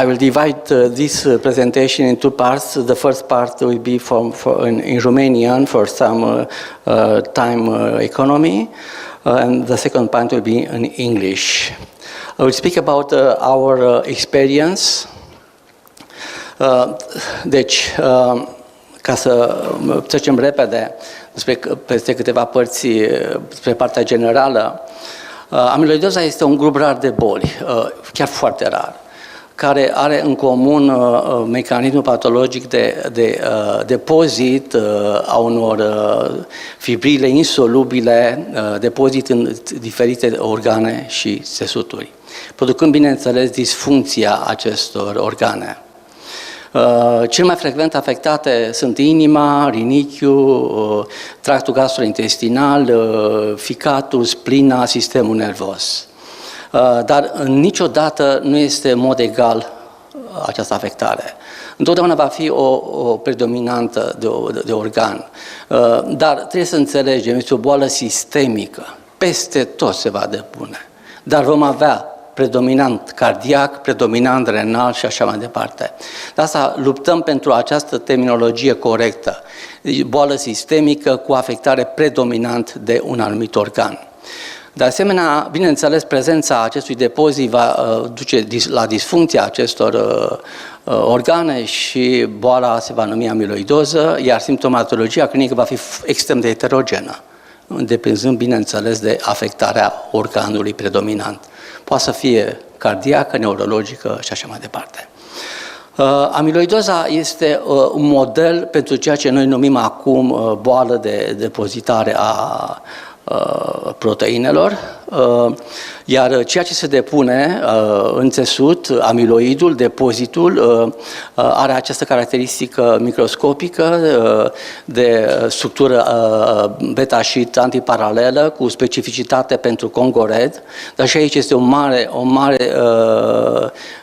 I will divide this presentation in two parts. The first part will be in Romanian for some time economy, and the second part will be in English. I will speak about our experience. Deci, ca să trecem repede peste câteva părți spre partea generală, amiloidoza este un grup rar de boli, chiar foarte rar, care are în comun mecanismul patologic de depozit a unor fibrile insolubile, depozit în diferite organe și țesuturi, producând, bineînțeles, disfuncția acestor organe. Cel mai frecvent afectate sunt inima, rinichiul, tractul gastrointestinal, ficatul, splina, sistemul nervos. Dar niciodată nu este în mod egal această afectare. Întotdeauna va fi o predominantă de organ. Dar trebuie să înțelegem, este o boală sistemică. Peste tot se va depune. Dar vom avea predominant cardiac, predominant renal și așa mai departe. De asta luptăm pentru această terminologie corectă. Boală sistemică cu afectare predominant de un anumit organ. De asemenea, bineînțeles, prezența acestui depozit va duce la disfuncția acestor organe și boala se va numi amiloidoză, iar simptomatologia clinică va fi extrem de heterogenă, depinzând, bineînțeles, de afectarea organului predominant. Poate să fie cardiacă, neurologică și așa mai departe. Amiloidoza este un model pentru ceea ce noi numim acum boală de depozitare a proteinelor, iar ceea ce se depune în țesut, amiloidul, depozitul, are această caracteristică microscopică de structură beta-sheet antiparalelă cu specificitate pentru congored, dar și aici este o mare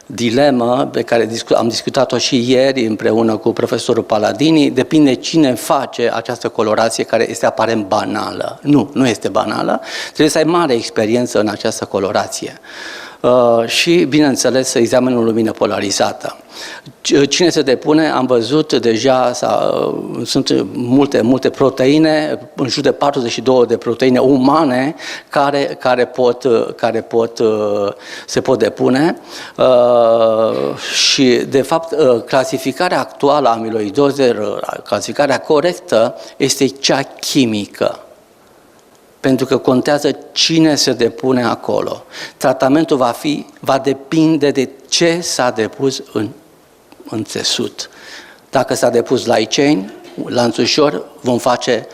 dilemă pe care am discutat-o și ieri împreună cu profesorul Paladini. Depinde cine face această colorație care este aparent banală. Nu este banală, trebuie să ai mare experiență în această colorație. Și, bineînțeles, examenul lumină polarizată. Cine se depune, am văzut deja, sunt multe proteine, în jur de 42 de proteine umane care se pot depune și, de fapt, clasificarea actuală a amiloidozei, clasificarea corectă, este cea chimică. Pentru că contează cine se depune acolo. Tratamentul va depinde de ce s-a depus în țesut. Dacă s-a depus light chain, lanțușor, vom face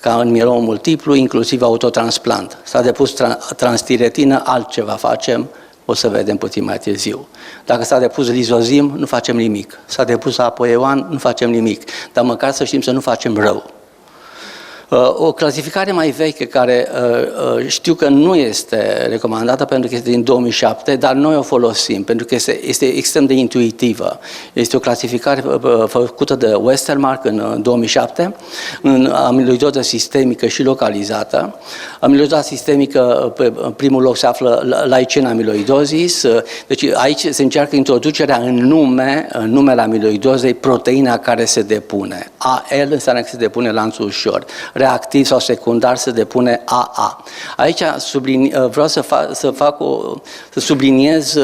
ca în mielom multiplu, inclusiv autotransplant. S-a depus transtiretină, altceva facem, o să vedem puțin mai târziu. Dacă s-a depus lizozim, nu facem nimic. S-a depus apoeoan, nu facem nimic. Dar măcar să știm să nu facem rău. O clasificare mai veche care știu că nu este recomandată pentru că este din 2007, dar noi o folosim pentru că este extrem de intuitivă. Este o clasificare făcută de Westermark în 2007, în amiloidoză sistemică și localizată. Amiloidoza sistemică, în primul loc se află light chain amiloidosis, deci aici se încearcă introducerea în numele amiloidozei proteina care se depune. AL înseamnă că se depune lanțul ușor. Reactiv sau secundar se depune AA. Aici vreau să subliniez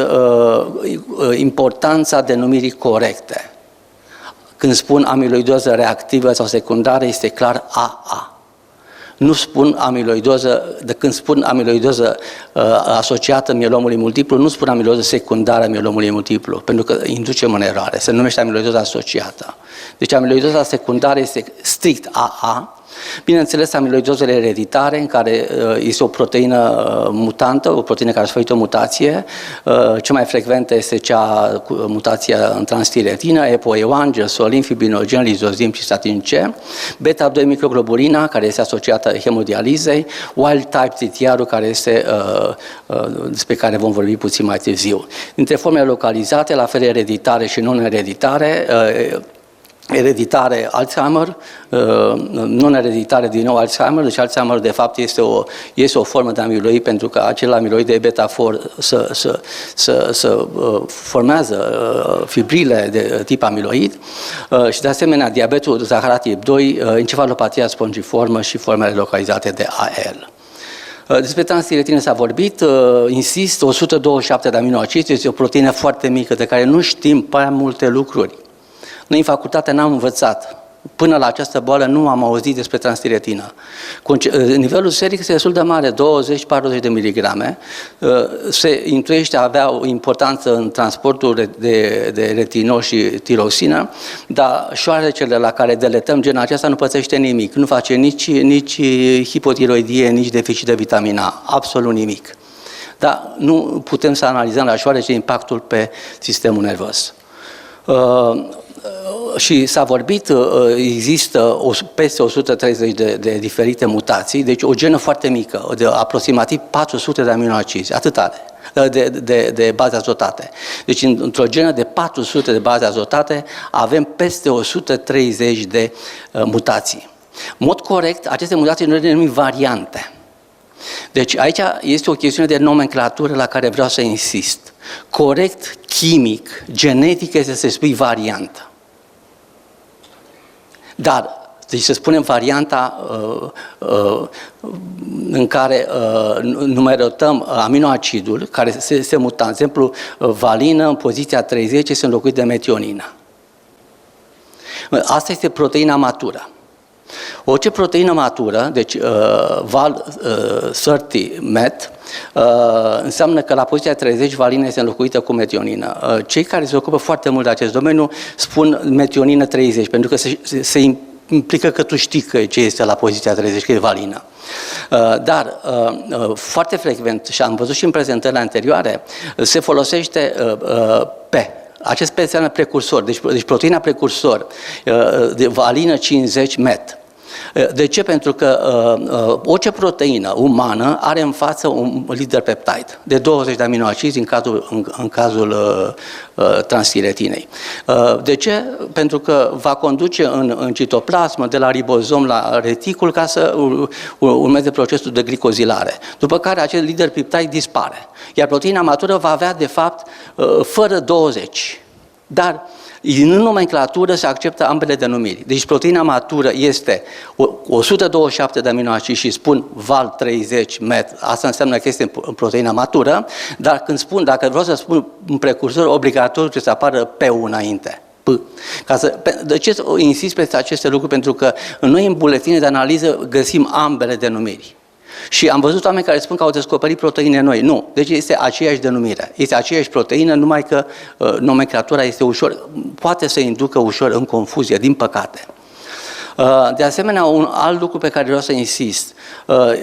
importanța denumirii corecte. Când spun amiloidoză reactivă sau secundară, este clar AA. Nu spun amiloidoză, când spun amiloidoză asociată mielomului multiplu, nu spun amiloidoză secundară mielomului multiplu, pentru că inducem în eroare. Se numește amiloidoză asociată. Deci amiloidoza secundară este strict AA. Bineînțeles, amiloidozele ereditare, în care este o proteină mutantă, o proteină care a suferit o mutație. Cea mai frecventă este cea cu mutația în transtiretină, EPOE1, gelsolin, fibrinogen, lizozim, cistatin C. Beta-2 microglobulina, care este asociată hemodializei. Wild type TTR-ul, care este despre care vom vorbi puțin mai târziu. Dintre formele localizate, la fel ereditare și non-ereditare, ereditare Alzheimer, non-ereditare din nou Alzheimer, deci Alzheimer de fapt este o formă de amiloid pentru că acel amiloid de beta-4 să formează fibrile de tip amiloid și de asemenea diabetul zaharat tip 2, encefalopatia spongiformă și formele localizate de AL. Despre transtiretină s-a vorbit, insist, 127 de aminoacizi, este o proteină foarte mică de care nu știm prea multe lucruri. Noi în facultate n-am învățat. Până la această boală nu am auzit despre transtiretină. Nivelul seric este destul de mare, 20-40 de miligrame. Se intuiește avea o importanță în transportul de retinol și tiroxină, dar șoarecele la care deletăm genul acesta nu pățește nimic. Nu face nici hipotiroidie, nici deficit de vitamina A, absolut nimic. Dar nu putem să analizăm la șoarece impactul pe sistemul nervos. Și s-a vorbit, există peste 130 de diferite mutații, deci o genă foarte mică, de aproximativ 400 de aminoacizi, atât are, de baze azotate. Deci într-o genă de 400 de baze azotate avem peste 130 de mutații. În mod corect, aceste mutații noi le numim variante. Deci aici este o chestiune de nomenclatură la care vreau să insist. Corect, chimic, genetic este să spui variantă. Dar, deci să spunem varianta în care numerotăm aminoacidul care se mută. De exemplu, valină în poziția 30 este înlocuit de metionină. Asta este proteina matură. Orice proteină matură, deci val 30 met, înseamnă că la poziția 30 valină este înlocuită cu metionină. Cei care se ocupă foarte mult de acest domeniu spun metionină 30, pentru că se implică că tu știi că ce este la poziția 30, că e valină. Dar foarte frecvent, și am văzut și în prezentările anterioare, se folosește P. Acest P înseamnă precursor, deci proteina precursor de valină 50 met. De ce? Pentru că orice proteină umană are în față un lider peptide de 20 de aminoacizi în cazul transtiretinei. De ce? Pentru că va conduce în citoplasmă de la ribozom la reticul ca să urmeze procesul de glicozilare. După care acel lider peptide dispare. Iar proteina matură va avea de fapt fără 20. Dar în nomenclatură se acceptă ambele denumiri. Deci proteina matură este 127 de aminoacizi și spun val 30 met, asta înseamnă că este proteina matură, dar când spun, dacă vreau să spun un precursor, obligatoriu trebuie să apară P-ul înainte. De ce insist pe aceste lucruri? Pentru că noi în buletine de analiză găsim ambele denumiri. Și am văzut oameni care spun că au descoperit proteine noi. Nu. Deci este aceeași denumire. Este aceeași proteină, numai că nomenclatura este ușor, poate să inducă ușor în confuzie, din păcate. De asemenea, un alt lucru pe care vreau să insist,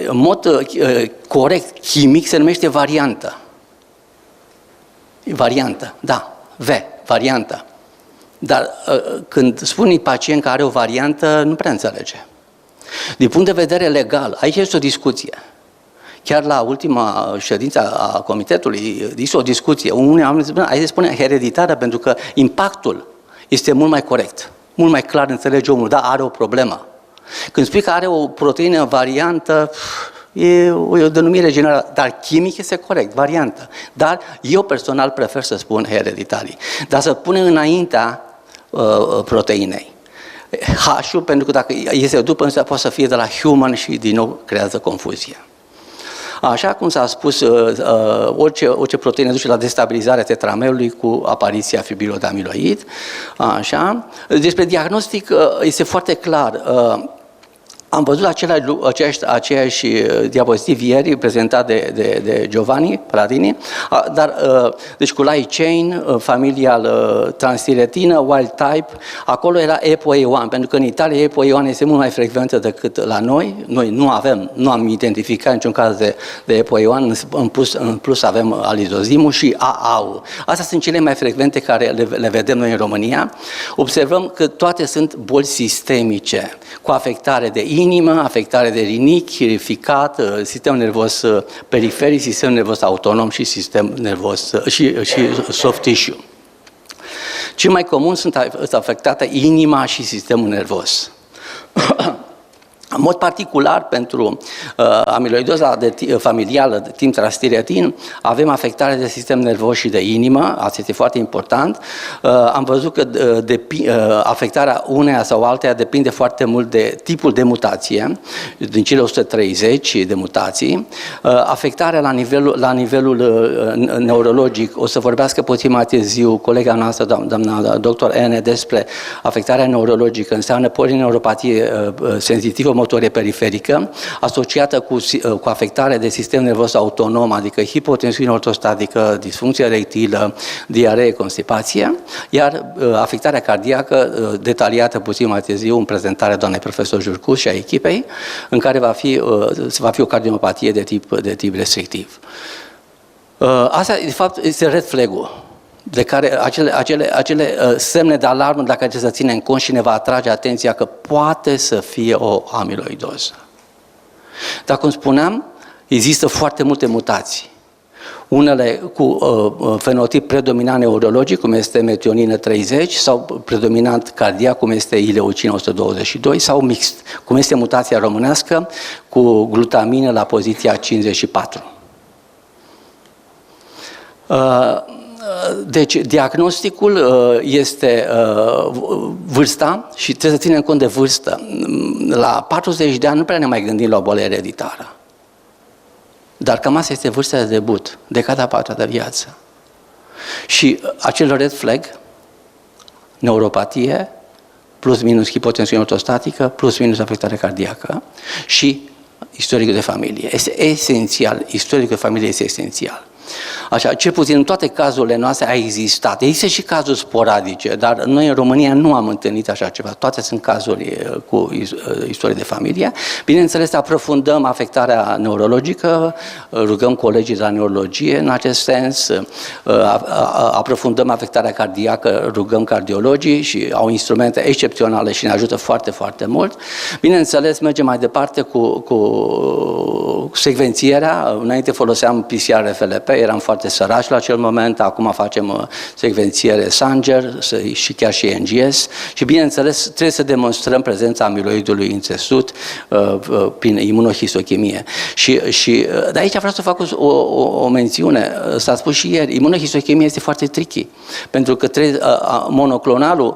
în mod corect, chimic, se numește variantă. Variantă, da, variantă. Dar când spun unui pacient că are o variantă, nu prea înțelege. Din punct de vedere legal, aici este o discuție. Chiar la ultima ședință a comitetului este o discuție. Unii oameni spun, aici se spune hereditară pentru că impactul este mult mai corect, mult mai clar înțelege omul, da, are o problemă. Când spui că are o proteină variantă, e o denumire generală, dar chimic este corect, variantă. Dar eu personal prefer să spun hereditary, dar să pune înaintea proteinei. H-ul, pentru că dacă este după, însă poate să fie de la human și din nou creează confuzie. Așa cum s-a spus, orice proteină duce la destabilizarea tetramerului cu apariția fibrilor de amiloid. Așa. Despre diagnostic este foarte clar. Am văzut aceeași diapozitiv ieri prezentat de Giovanni Pradini, dar deci cu light chain, familia transtiretină, wild type, acolo era EPOA1, pentru că în Italia EPOA1 este mult mai frecventă decât la noi. Noi nu am identificat niciun caz de EPOA1, în plus avem alizozimul și AA-ul. Astea sunt cele mai frecvente care le vedem noi în România. Observăm că toate sunt boli sistemice, cu afectare de inimă, afectare de rinichi, ficat, sistem nervos periferic, sistem nervos autonom și sistem nervos și soft tissue. Cel mai comun sunt afectate inima și sistemul nervos. În mod particular, pentru amiloidoza familială de tip transtiratin, avem afectare de sistem nervos și de inimă, asta este foarte important. Am văzut că afectarea uneia sau alteia depinde foarte mult de tipul de mutație, din cele 130 de mutații. Afectarea la nivelul neurologic, o să vorbească puțin mai târziu colega noastră, doamna doctor N, despre afectarea neurologică, înseamnă polineuropatie senzitivă motorie periferică, asociată cu afectare de sistem nervos autonom, adică hipotensiune ortostatică, disfuncție erectilă, diaree, constipație, iar afectarea cardiacă, detaliată puțin mai târziu în prezentarea doamnei profesor Jurcu și a echipei, în care va fi o cardiopatie de tip restrictiv. Asta, de fapt, este red flag-ul, de care acele semne de alarmă la care trebuie să ținem cont și ne va atrage atenția că poate să fie o amiloidoză. Dar, cum spuneam, există foarte multe mutații. Unele cu fenotip predominant neurologic, cum este metionină 30, sau predominant cardiac, cum este ileucină 122, sau mixt, cum este mutația românească cu glutamină la poziția 54. Deci, diagnosticul este vârsta și trebuie să ținem cont de vârstă. La 40 de ani nu prea ne mai gândim la o boală ereditară. Dar cam asta este vârsta de debut, decada 4 de viață. Și acel red flag, neuropatie, plus minus hipotensiune ortostatică, plus minus afectare cardiacă și istoricul de familie. Este esențial, istoricul de familie este esențial. Așa, cel puțin în toate cazurile noastre a existat. Există și cazuri sporadice, dar noi în România nu am întâlnit așa ceva. Toate sunt cazuri cu istorie de familie. Bineînțeles, aprofundăm afectarea neurologică, rugăm colegii de la neurologie în acest sens, aprofundăm afectarea cardiacă, rugăm cardiologii și au instrumente excepționale și ne ajută foarte, foarte mult. Bineînțeles, mergem mai departe cu secvențierea. Înainte foloseam PCR-FLP, eram foarte săraci la acel moment, acum facem secvențiere Sanger și chiar și NGS și bineînțeles trebuie să demonstrăm prezența amiloidului în țesut prin imunohistochimie. Și de aici vreau să fac o mențiune, s-a spus și ieri, imunohistochimia este foarte tricky, pentru că monoclonalul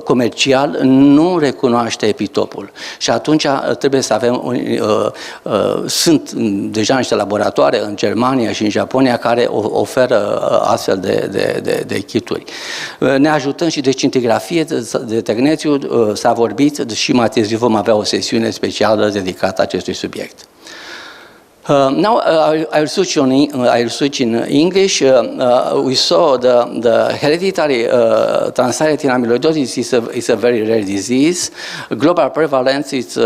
comercial nu recunoaște epitopul și atunci trebuie să avem, sunt deja niște laboratoare în Germania și în Japonia care oferă astfel de kituri. Ne ajutăm și de scintigrafie, de tegnețiu, s-a vorbit și mai târziu vom avea o sesiune specială dedicată acestui subiect. Now I'll switch in English. We saw the hereditary transthyretin amyloidosis is a very rare disease. Global prevalence it's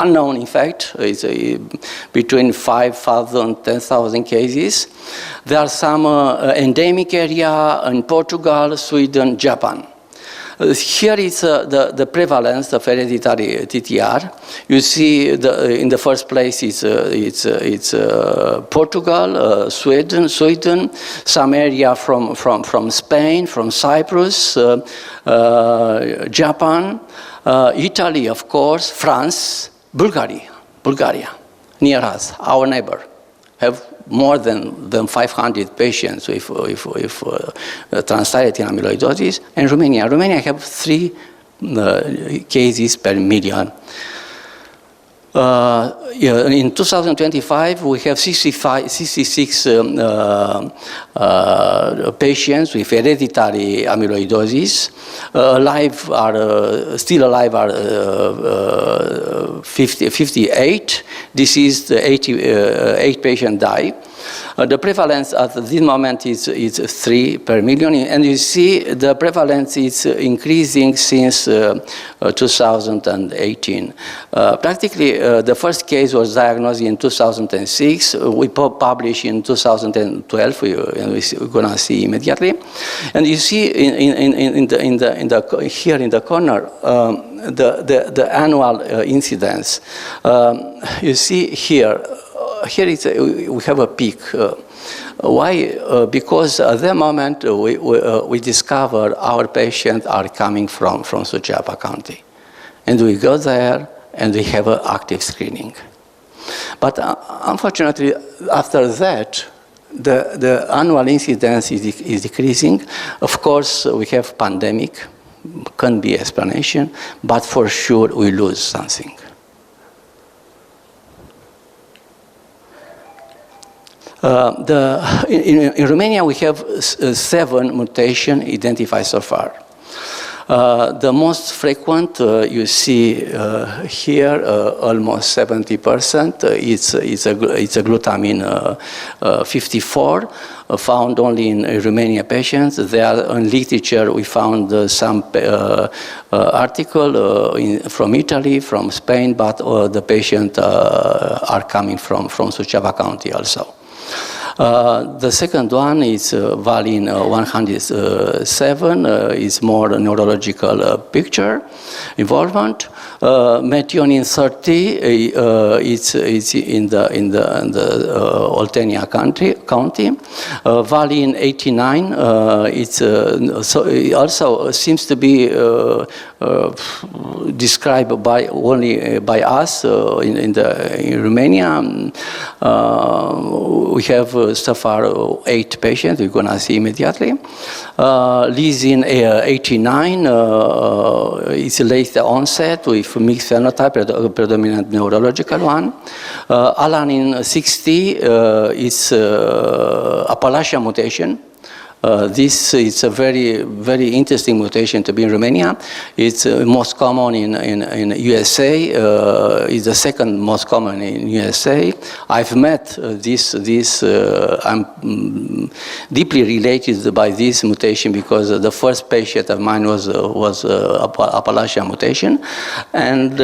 unknown. In fact, it's between 5,000 and 10,000 cases. There are some endemic area in Portugal, Sweden, Japan. Here is the prevalence of hereditary TTR. You see, in the first place, it's Portugal, Sweden, some area from Spain, from Cyprus, Japan, Italy, of course, France, Bulgaria, near us, our neighbor, have more than 500 patients with transthyretin amyloidosis, and Romania have 3 cases per million. In 2025, we have 66 patients with hereditary amyloidosis. Still alive are 58. Deceased 8 patients die. The prevalence at this moment is 3 per million, and you see the prevalence is increasing since 2018. Practically, the first case was diagnosed in 2006. We published in 2012, and we're going to see immediately. And you see here in the corner the annual incidence. You see here. Here we have a peak Why? Because at that moment we discover our patients are coming from Suceava County. And we go there and we have an active screening. But unfortunately, after that, the annual incidence is decreasing. Of course, we have pandemic, can be explanation, but for sure we lose something. In Romania, we have 7 mutations identified so far. The most frequent you see here, almost 70%. It's a glutamine 54, found only in Romanian patients. There in literature we found some article from Italy, from Spain, but the patients are coming from Suceava County also. The second one is Valin 107, is more neurological picture involvement. Methionine 30 is in the Oltenia county. Valin 89 it also seems to be described only by us in Romania. We have so far 8 patients. We're gonna see immediately. Lysin 89 is late onset with mixed phenotype, predominant neurological one. Alanin 60 is Appalachian mutation. This is a very, very interesting mutation to be in Romania. It's most common in USA. It's the second most common in USA. I've met I'm deeply related by this mutation because the first patient of mine was Appalachian mutation, and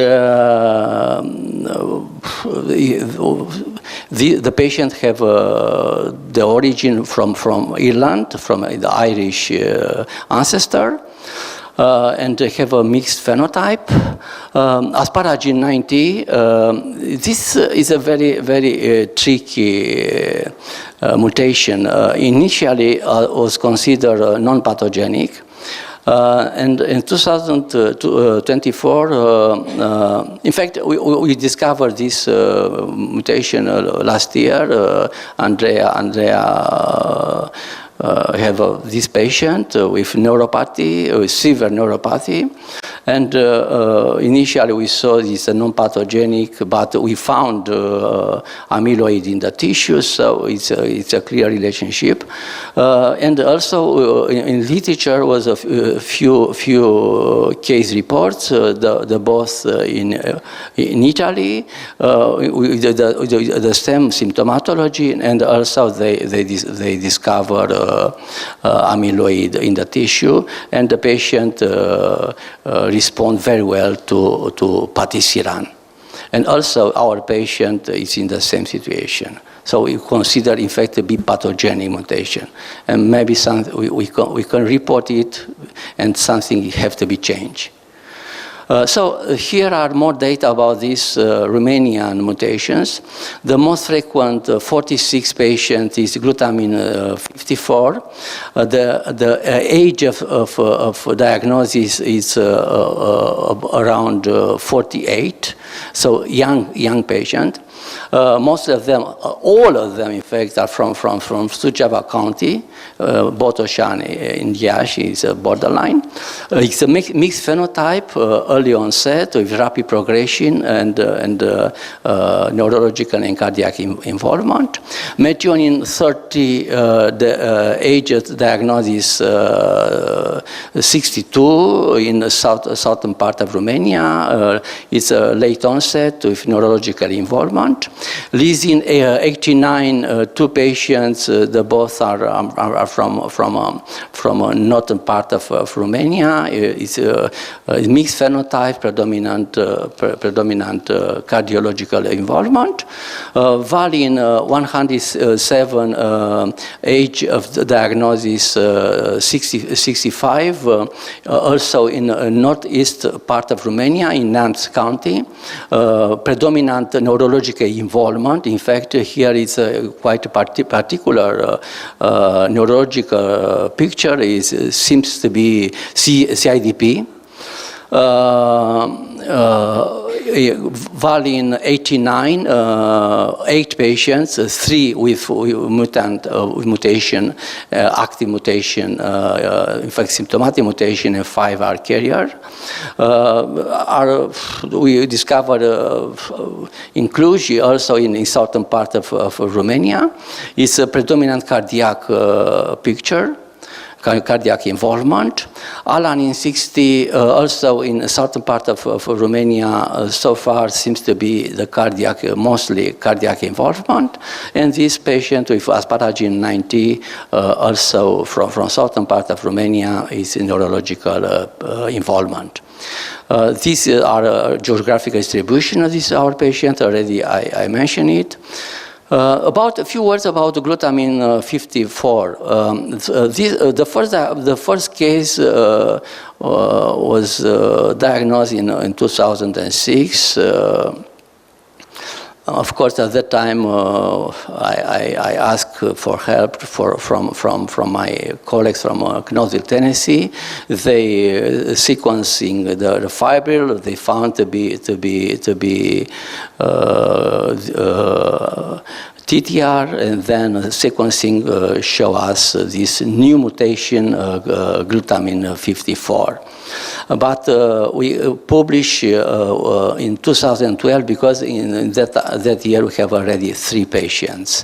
the patient have the origin from Ireland, from the Irish ancestor, and they have a mixed phenotype. Asparagine 90, this is a very, very tricky mutation. Initially was considered non-pathogenic. And in 2024, in fact, we discovered this mutation last year. Andrea have this patient with neuropathy, with severe neuropathy. And initially we saw this non-pathogenic, but we found amyloid in the tissue, so it's a clear relationship. And also in literature was a few case reports, the both in Italy, with the same symptomatology, and also they discovered amyloid in the tissue, and the patient respond very well to patisiran. And also our patient is in the same situation. So we consider in fact to be pathogenic mutation. And maybe we can report it and something have to be changed. So here are more data about these Romanian mutations. The most frequent 46 patients is glutamine 54. The age of diagnosis is around 48, so young patient. Most of them, all of them, in fact, are from Suceava County. Botoșani in Iași is a borderline. It's a mixed phenotype, early onset with rapid progression and neurological and cardiac involvement. Methionine 30, the age of diagnosis 62 in the southern part of Romania. It's a late onset with neurological involvement. Lysin 89, 2 patients, the both are from a northern part of Romania. It's a mixed phenotype. phenotype, predominant cardiological involvement. While in 107, age of the diagnosis 65, also in northeast part of Romania, in Nantes County, predominant neurological involvement. In fact, here is quite a particular neurological picture. Seems to be CIDP. While in 89, 8 patients, 3 with mutation, active mutation, in fact symptomatic mutation, and 5 are carrier. We discovered inclusion also in southern part of Romania. It's a predominant cardiac picture. Cardiac involvement. Alan in 60, also in southern part of Romania, so far seems to be the mostly cardiac involvement. And this patient with asparagine 90, also from southern part of Romania, is in neurological involvement. These are geographical distribution of our patient. Already I mentioned it. About a few words about glutamine 54. The first case was diagnosed in 2006. Of course, at that time, I asked for help from my colleagues from Knoxville, Tennessee. They sequencing the fibril. They found to be TTR, and then sequencing show us this new mutation, glutamine 54. But we published in 2012 because in that year we have already 3 patients.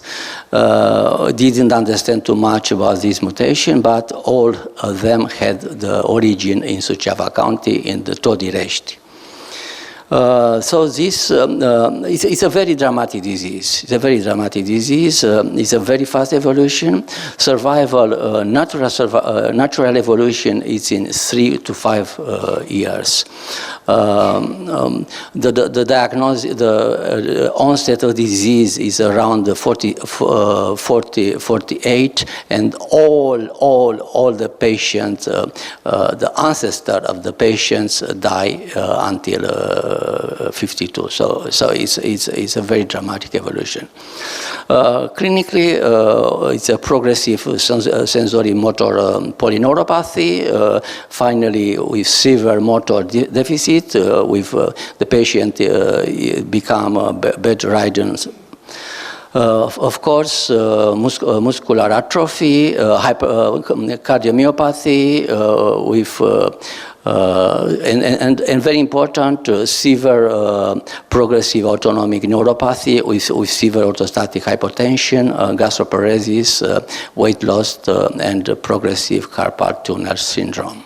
Didn't understand too much about this mutation, but all of them had the origin in Suceava County in the Todirești. So this it's a very dramatic disease. It's a very dramatic disease. It's a very fast evolution. Survival, natural evolution is in 3 to 5 years. The diagnosis, the onset of disease is around 48, and all the patients, the ancestor of the patients die until 52. So it's a very dramatic evolution. Clinically, it's a progressive sensory motor polyneuropathy. Finally, with severe motor deficit, with the patient become bedridden. Of course, muscular atrophy, cardiomyopathy, with and very important, severe progressive autonomic neuropathy with severe orthostatic hypotension, gastroparesis, weight loss, and progressive carpal tunnel syndrome.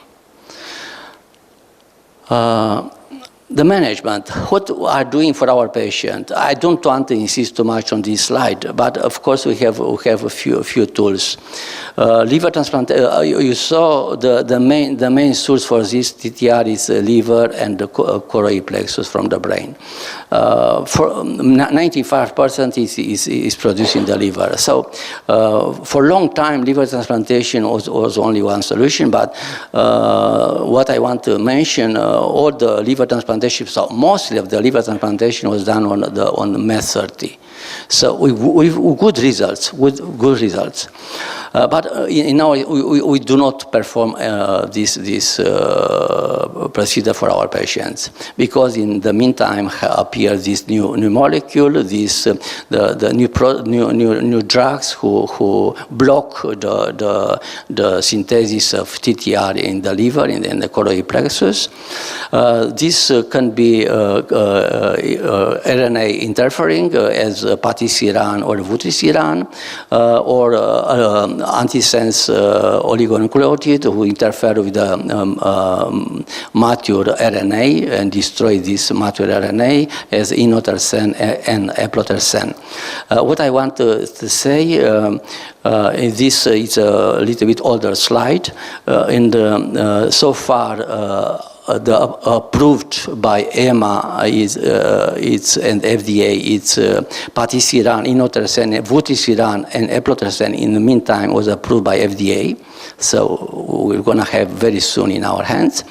The management, what we are doing for our patient. I don't want to insist too much on this slide, but of course we have a few tools. Liver transplant. You saw the main source for this TTR is liver and the choroid plexus from the brain. For 95% is produced in the liver. So for a long time, liver transplantation was only one solution. But what I want to mention, all the liver transplantation, so mostly of the liver transplantation was done on the MES30. So with good results, but we do not perform this procedure for our patients, because in the meantime appear this new molecule, the new drugs who block the synthesis of TTR in the liver, in the choroid plexus. This can be RNA interfering as patisiran or vutrisiran, or antisense oligonucleotide who interfere with the mature RNA and destroy this mature RNA as inotersen and eplontersen. What I want to say, this is a little bit older slide, and so far approved by EMA and FDA, it's patisiran, inotersen, vutrisiran, and eplontersen. In the meantime, was approved by FDA. So we're going to have very soon in our hands.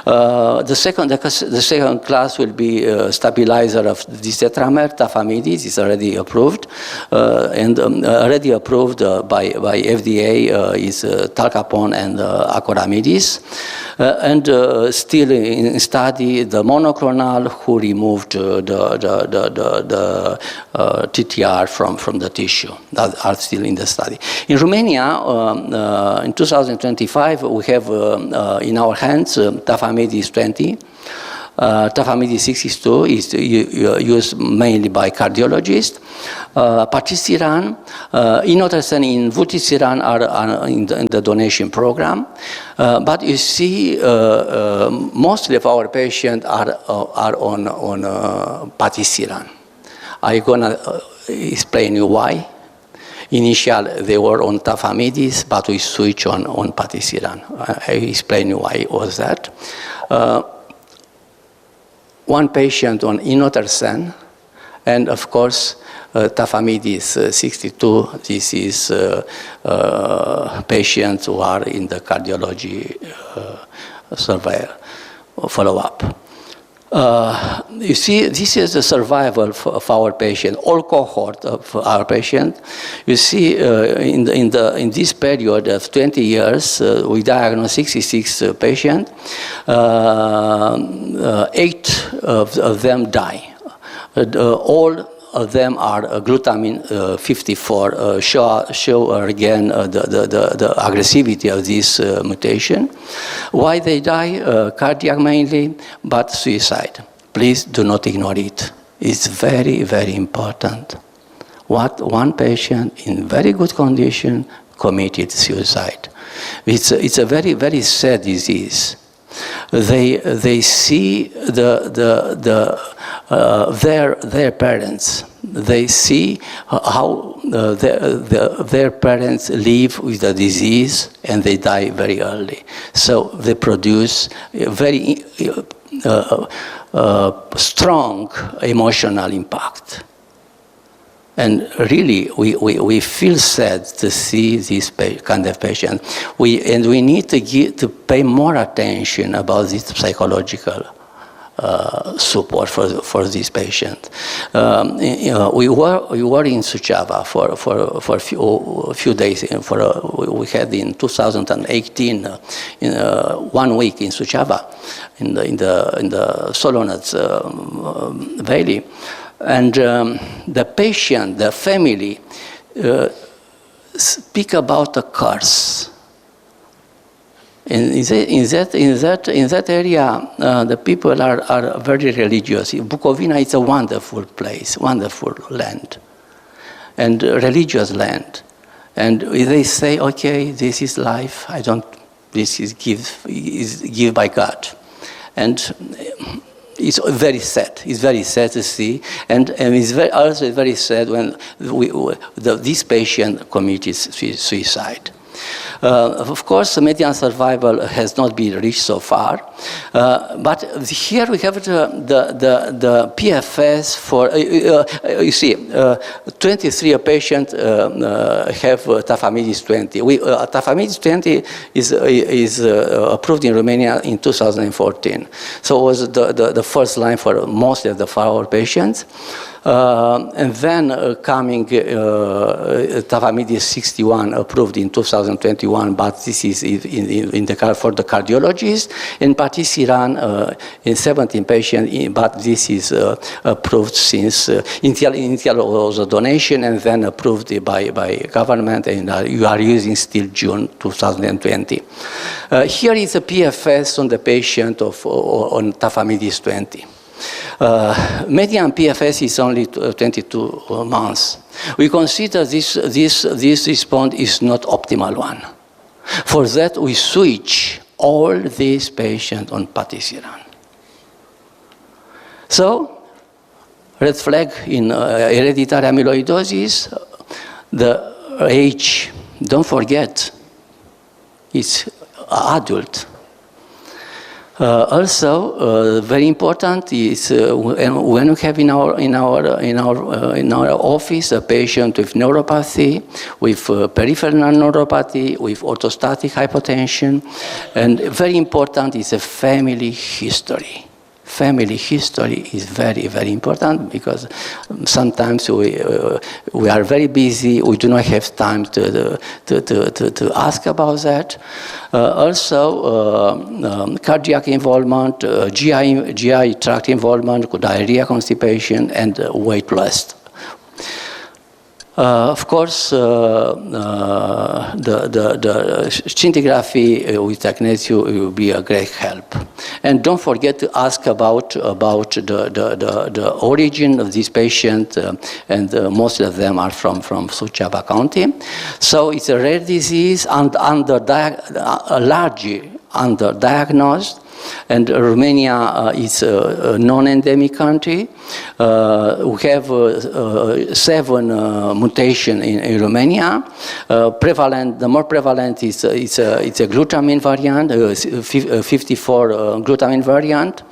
The second class will be stabilizer of dicetramer, tafamidis, is already approved, and already approved by FDA is talcapone and acoramidis, and still in study the monoclonal who removed the TTR from the tissue that are still in the study. In Romania, in 2025, we have in our hands tafamidis 20. Tafamidis 62 is used mainly by cardiologists. Patisiran, inotersen and vutrisiran are in the donation program. But you see, mostly of our patients are on patisiran. I'm going to explain you why. Initially, they were on tafamidis, but we switch on patisiran. I explain you why was that. One patient on inotersen, and of course, tafamidis 62. This is patients who are in the cardiology survey follow-up. You see, this is the survival of our patient, all cohort of our patient. You see, in this period of 20 years, we diagnosed 66 patients. 8 of them die. All of them are glutamine 54, show again the aggressivity of this mutation. Why they die? Cardiac mainly, but suicide. Please do not ignore it. It's very, very important. One patient in very good condition committed suicide. It's a very, very sad disease. They see their parents. They see how their parents live with the disease, and they die very early. So they produce a very strong emotional impact. And really, we feel sad to see this kind of patient. We need to pay more attention about this psychological support for this patient. We were in Suceava for a few days. We had in 2018 in 1 week in Suceava, in the Solonets Valley. And the patient, the family, speak about a curse. In that area, the people are very religious. Bukovina is a wonderful place, wonderful land, and religious land. And they say, okay, this is life. This is given by God, and it's very sad. It's very sad to see, and it's also very sad when this patient committed suicide. Of course, the median survival has not been reached so far, but here we have the PFS for, you see, 23 patients have tafamidis 20. Tafamidis 20 is approved in Romania in 2014. So it was the first line for most of our patients. And then coming tafamidis 61 approved in 2021, but this is in the for the cardiologists, and patisiran in 17 patients, but this is approved since initial was a donation and then approved by government, and you are using still June 2020. Here is a PFS on the patient on tafamidis 20. Median PFS is only 22 months. We consider this response is not optimal one. For that, we switch all these patients on patisiran. So, red flag in hereditary amyloidosis, the age, don't forget, it's adult. Also, very important is when we have in our office a patient with neuropathy, with peripheral neuropathy, with orthostatic hypotension, and very important is a family history. Family history is very, very important because sometimes we are very busy. We do not have time to ask about that. Also, cardiac involvement, GI tract involvement, diarrhea, constipation, and weight loss. Of course, the scintigraphy with technetium will be a great help. And don't forget to ask about the origin of this patient, and most of them are from Suceava County. So it's a rare disease and largely underdiagnosed. And Romania is a non-endemic country. We have 7 mutations in Romania. The more prevalent is a glutamine variant, 54 glutamine variant,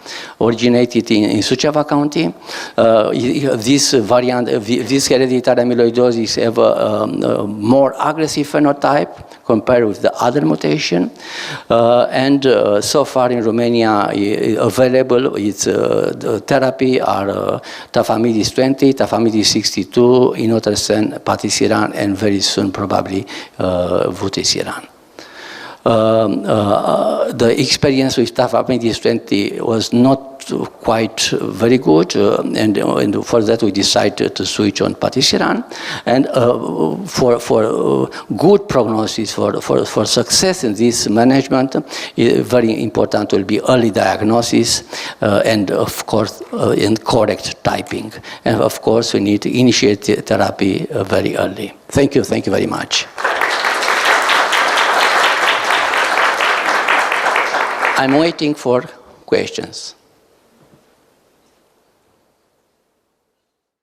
originated in Suceava County. This variant, this hereditary amyloidosis have a more aggressive phenotype compared with the other mutation. And so far in Romania, available its therapy are tafamidis 20, tafamidis 62, inotersen, patisiran, and very soon probably vutrisiran. The experience with tafamidis 20 was not quite very good, and for that we decided to switch on patisiran. And for good prognosis, for success in this management, very important will be early diagnosis and of course in correct typing. And of course we need to initiate therapy very early. Thank you very much. I'm waiting for questions.